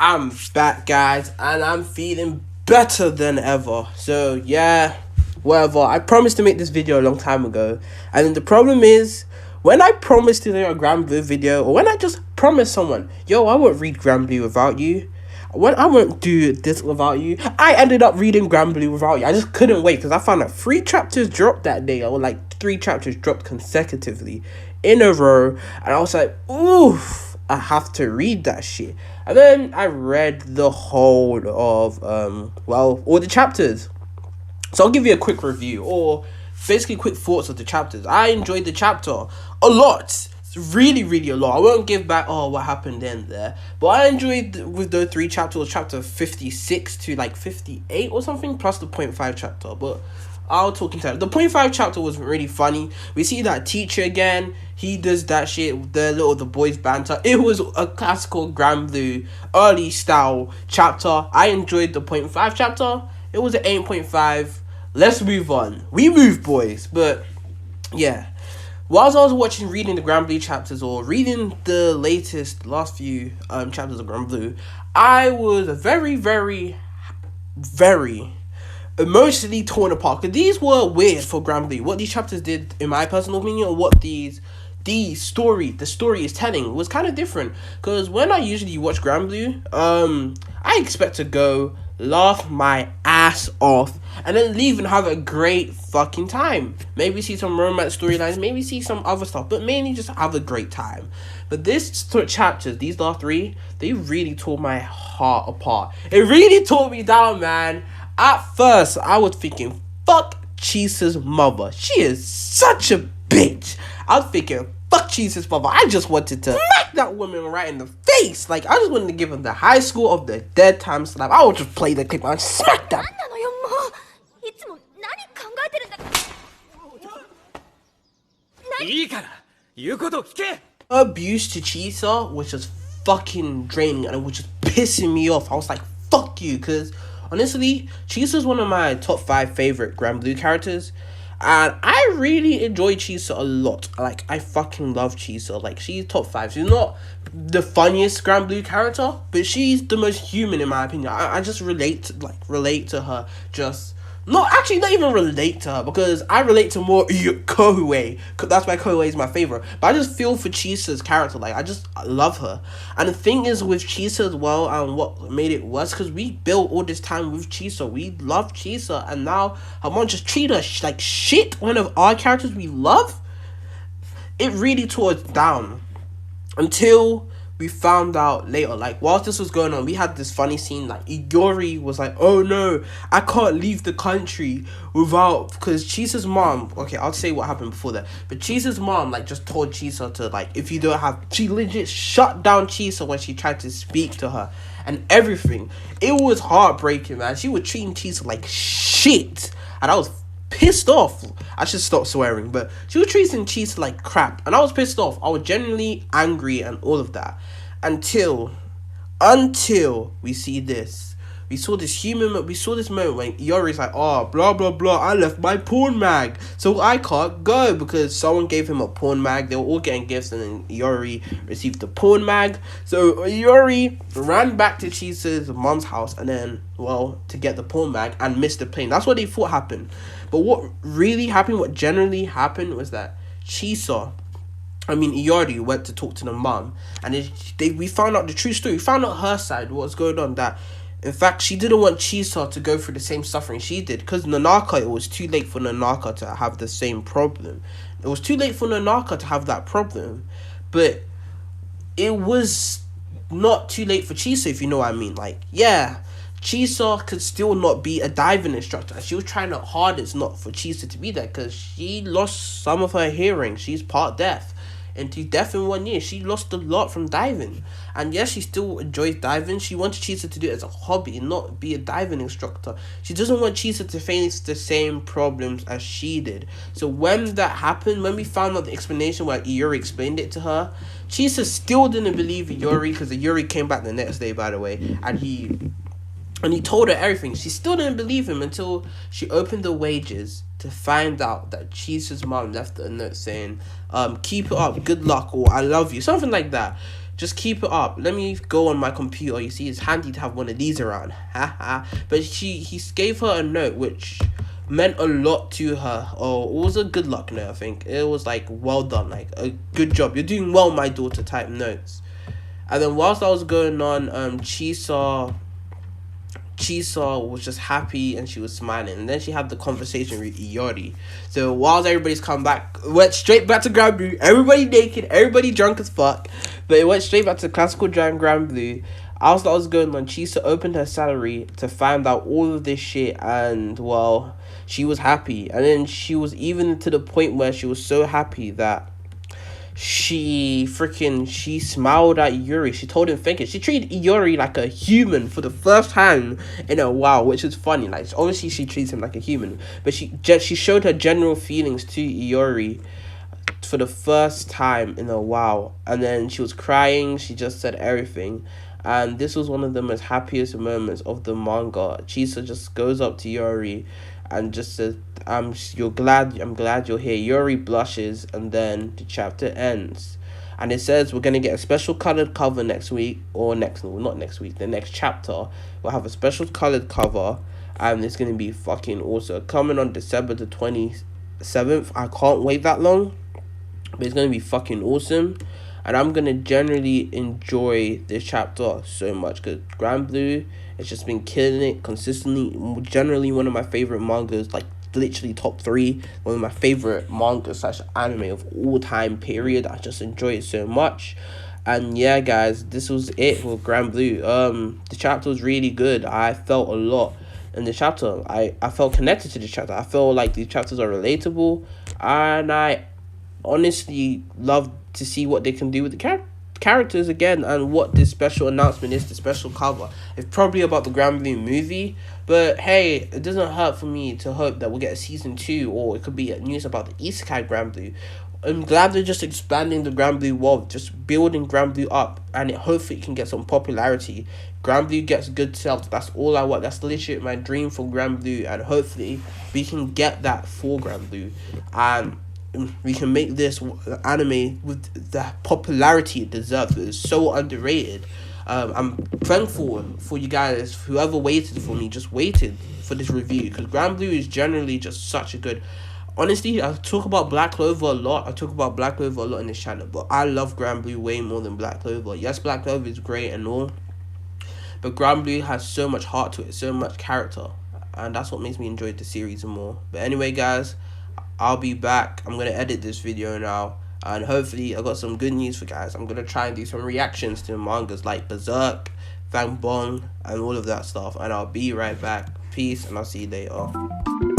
I'm back, guys, and I'm feeling better than ever. So, yeah, whatever. I promised to make this video a long time ago, and then the problem is, when I promise to do a Granblue video, or when I just promise someone, yo, I won't read Granblue without you, when I won't do this without you, I ended up reading Granblue without you. I just couldn't wait, because I found that 3 chapters dropped that day, or like 3 chapters dropped consecutively in a row, and I was like, oof, I have to read that shit. And then I read the whole of all the chapters. So I'll give you a quick review, or basically quick thoughts of the chapters. I enjoyed the chapter a lot. Really, really a lot. I won't give back what happened in there, but I enjoyed with those 3 chapters, chapter 56 to like 58 or something, plus the point 5 chapter. But I'll talk into that. The point 5 chapter was really funny. We see that teacher again. He does that shit, the boys banter. It was a classical Granblue early style chapter. I enjoyed the point 5 chapter. It was an 8.5. Let's move on. We move, boys. But yeah, whilst I was reading the Granblue chapters, or reading the last few chapters of Granblue, I was very, very, very emotionally torn apart, because these were weird for Granblue. What these chapters did, in my personal opinion, or what the story is telling, was kind of different. Because when I usually watch Granblue, I expect to go laugh my ass off and then leave and have a great fucking time. Maybe see some romance storylines, maybe see some other stuff, but mainly just have a great time. But these chapters, these last 3, they really tore my heart apart. It really tore me down, man. At first, I was thinking, fuck Chisa's mother. She is such a bitch. I was thinking, fuck Chisa's mother. I just wanted to smack that woman right in the face. Like, I just wanted to give him the high school of the dead time slap. I would just play the clip and smack that. Abuse to Chisa was just fucking draining, and it was just pissing me off. I was like, fuck you, because honestly, Chisa's one of my top 5 favorite Granblue characters, and I really enjoy Chisa a lot. Like, I fucking love Chisa. Like, she's top 5. She's not the funniest Granblue character, but she's the most human in my opinion. I just relate to her. Not even relate to her, because I relate to more Koue. That's why Koue is my favorite. But I just feel for Chisa's character. Like, I love her. And the thing is with Chisa as well, and what made it worse, because we built all this time with Chisa. We love Chisa, and now her mom just treat her like shit. One of our characters we love. It really tore us down. Until we found out later, like, whilst this was going on, we had this funny scene. Like, Iori was like, oh no, I can't leave the country without, because Chisa's mom, okay, I'll say what happened before that, but Chisa's mom, like, just told Chisa to, like, if you don't have, she legit shut down Chisa when she tried to speak to her and everything. It was heartbreaking, man. She was treating Chisa like shit, and I was pissed off. I should stop swearing, but she was treating Chisa like crap, and I was pissed off. I was genuinely angry and all of that, until we see this. We saw this moment when Iori's like, oh, blah blah blah, I left my porn mag, so I can't go, because someone gave him a porn mag. They were all getting gifts, and then Iori received the porn mag. So Iori ran back to Chisa's mom's house, and then, to get the porn mag, and missed the plane. That's what they thought happened. But what generally happened was that Iori went to talk to the mom, and we found out the true story. We found out her side, what's going on, that in fact she didn't want Chisa to go through the same suffering she did, because Nanaka, it was too late for Nanaka to have the same problem. It was too late for Nanaka to have that problem, but it was not too late for Chisa, if you know what I mean. Like, yeah, Chisa could still not be a diving instructor. She was trying her hardest not for Chisa to be there, because she lost some of her hearing. She's part deaf. And she's deaf in 1 year. She lost a lot from diving. And yes, she still enjoys diving. She wanted Chisa to do it as a hobby and not be a diving instructor. She doesn't want Chisa to face the same problems as she did. So when that happened, when we found out the explanation where Iori explained it to her, Chisa still didn't believe Iori, because Iori came back the next day, by the way, and he told her everything. She still didn't believe him until she opened the wages to find out that Chisa's mom left a note saying, keep it up, good luck, or I love you, something like that. Just keep it up. Let me go on my computer. You see, it's handy to have one of these around. Haha. But he gave her a note which meant a lot to her. Oh, it was a good luck note, I think. It was like, well done, like a good job. You're doing well, my daughter type notes. And then whilst that was going on, Chisa was just happy and she was smiling. And then she had the conversation with Iori. So whilst everybody's come back, went straight back to Grand Blue. Everybody naked, everybody drunk as fuck. But it went straight back to classical Grand Blue. Whilst that was going on, Chisa opened her salary to find out all of this shit. And, well, she was happy. And then she was even to the point where she was so happy that she smiled at Iori. She told him thank you. She treated Iori like a human for the first time in a while, which is funny. Like, obviously she treats him like a human, but she showed her general feelings to Iori for the first time in a while. And then she was crying. She just said everything. And this was one of the most happiest moments of the manga. Chisa just goes up to Iori and just says, I'm glad you're here. Iori blushes, and then the chapter ends. And it says we're gonna get a special colored cover next week, or not next week, the next chapter. We'll have a special colored cover, and it's gonna be fucking awesome. Coming on December the 27th. I can't wait that long, but it's gonna be fucking awesome. And I'm gonna generally enjoy this chapter so much because Grand Blue has just been killing it consistently. Generally one of my favorite mangas, like literally top 3. One of my favorite manga / anime of all time period. I just enjoy it so much. And yeah, guys, this was it for Grand Blue. The chapter was really good. I felt a lot in the chapter. I felt connected to the chapter. I feel like these chapters are relatable, and I honestly love to see what they can do with the characters again, and what this special announcement is, the special cover. It's probably about the Grand Blue movie, but hey, it doesn't hurt for me to hope that we'll get a season 2, or it could be news about the Isekai Grand Blue. I'm glad they're just expanding the Grand Blue world, just building Grand Blue up, and hopefully it can get some popularity. Grand Blue gets good sales. That's all I want. That's legit my dream for Grand Blue, and hopefully we can get that for Grand Blue, and we can make this anime with the popularity it deserves. It's so underrated. I'm thankful for you guys, whoever waited for me, just waited for this review, because Grand Blue is generally just such a good... Honestly, I talk about Black Clover a lot. In this channel, but I love Grand Blue way more than Black Clover. Yes, Black Clover is great and all, but Grand Blue has so much heart to it, so much character, and that's what makes me enjoy the series more. But anyway, guys, I'll be back. I'm going to edit this video now, and hopefully I got some good news for guys. I'm going to try and do some reactions to mangas like Berserk, Fang Bong, and all of that stuff, and I'll be right back. Peace, and I'll see you later.